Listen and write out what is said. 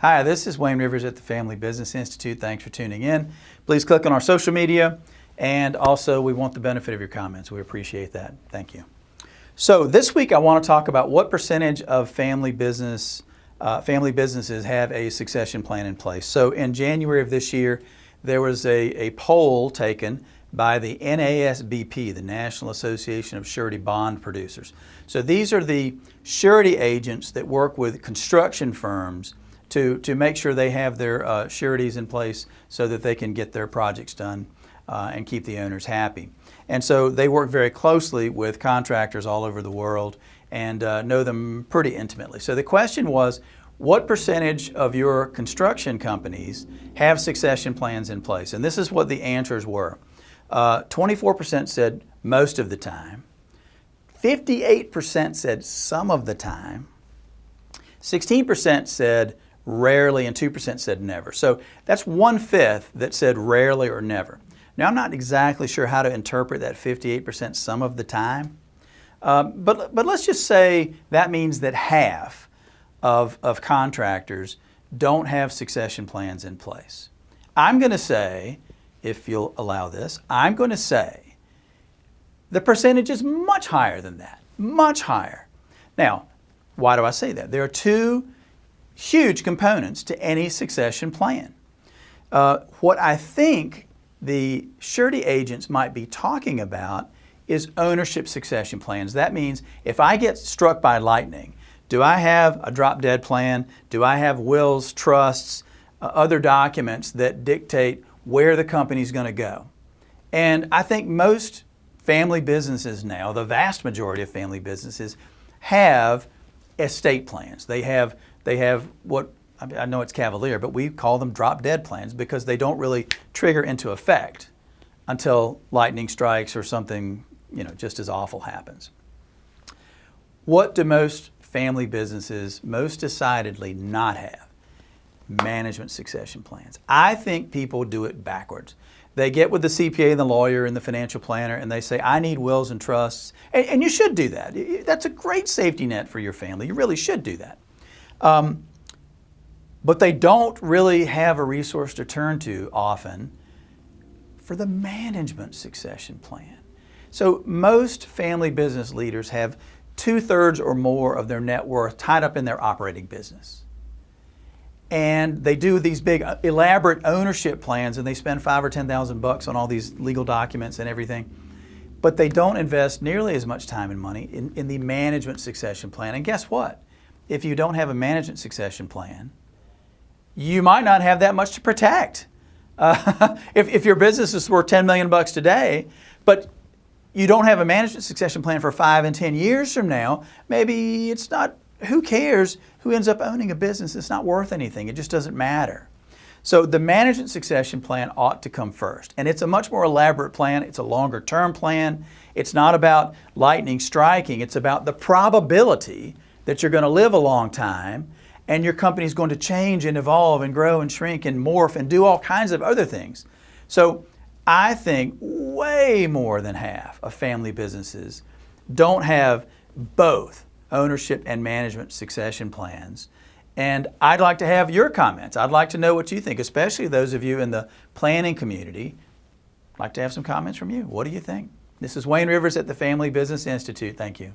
Hi, this is Wayne Rivers at the Family Business Institute. Thanks for tuning in. Please click on our social media, and also we want the benefit of your comments. We appreciate that. Thank you. So this week I want to talk about what percentage of family businesses have a succession plan in place. So in January of this year, there was a poll taken by the NASBP, the National Association of Surety Bond Producers. So these are the surety agents that work with construction firms to make sure they have their sureties in place so that they can get their projects done and keep the owners happy. And so they work very closely with contractors all over the world and know them pretty intimately. So the question was, what percentage of your construction companies have succession plans in place? And this is what the answers were. 24% said most of the time. 58% said some of the time. 16% said rarely, and 2% said never. So that's 1/5 that said rarely or never. Now I'm not exactly sure how to interpret that 58% some of the time, but let's just say that means that half of contractors don't have succession plans in place. I'm going to say, if you'll allow this, I'm going to say the percentage is much higher than that, much higher. Now, why do I say that? There are two huge components to any succession plan. What I think the surety agents might be talking about is ownership succession plans. That means if I get struck by lightning, do I have a drop-dead plan? Do I have wills, trusts, other documents that dictate where the company's going to go? And I think most family businesses now, the vast majority of family businesses, have estate plans. They have what, I know it's cavalier, but we call them drop-dead plans because they don't really trigger into effect until lightning strikes or something, just as awful happens. What do most family businesses most decidedly not have? Management succession plans. I think people do it backwards. They get with the CPA and the lawyer and the financial planner and they say, I need wills and trusts. And you should do that. That's a great safety net for your family. You really should do that. But they don't really have a resource to turn to often for the management succession plan. So most family business leaders have 2/3 or more of their net worth tied up in their operating business. And they do these big elaborate ownership plans and they spend $5,000 or $10,000 on all these legal documents and everything. But they don't invest nearly as much time and money in the management succession plan. And guess what? If you don't have a management succession plan, you might not have that much to protect. If your business is worth $10 million today, but you don't have a management succession plan for 5 and 10 years from now, maybe it's not, who cares who ends up owning a business? It's not worth anything. It just doesn't matter. So the management succession plan ought to come first. And it's a much more elaborate plan. It's a longer term plan. It's not about lightning striking. It's about the probability that you're going to live a long time and your company's going to change and evolve and grow and shrink and morph and do all kinds of other things. So I think way more than half of family businesses don't have both ownership and management succession plans. And I'd like to have your comments. I'd like to know what you think, especially those of you in the planning community. I'd like to have some comments from you. What do you think? This is Wayne Rivers at the Family Business Institute. Thank you.